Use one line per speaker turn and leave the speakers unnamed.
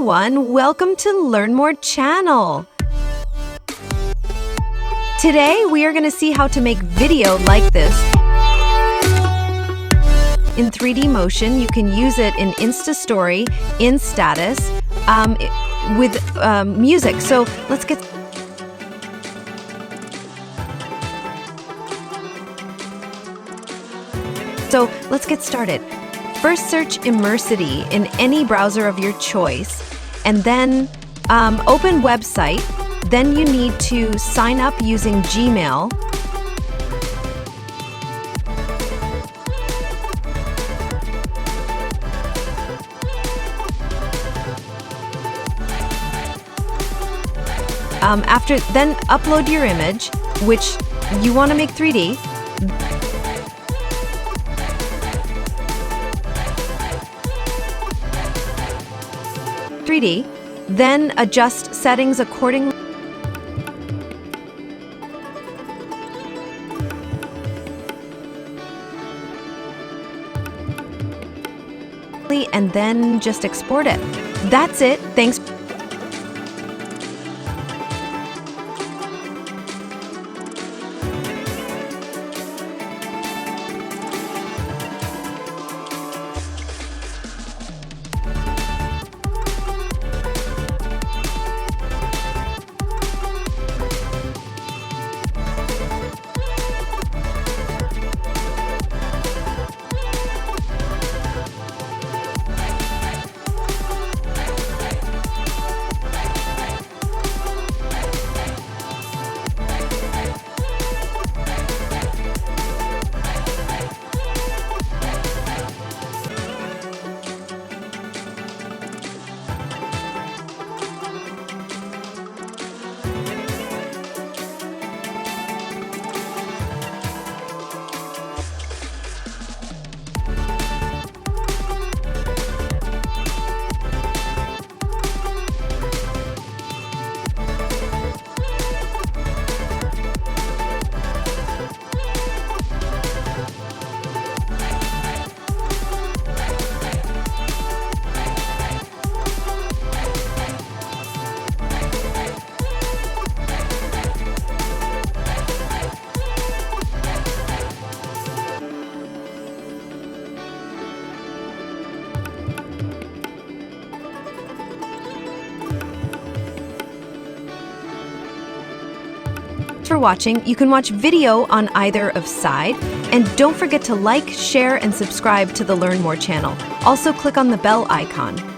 everyone, welcome to Learn More channel. Today we are going to see how to make video like this. In 3D motion, you can use it in Insta Story, in Status, with music. So let's get started. First, search Immersity in any browser of your choice, and then open website. Then you need to sign up using Gmail. Then upload your image, which you want to make 3D. Then adjust settings accordingly. And then just export it. That's it. Thanks. For watching. You can watch video on either of side, and don't forget to like, share, and subscribe to the Learn More channel. Also click on the bell icon.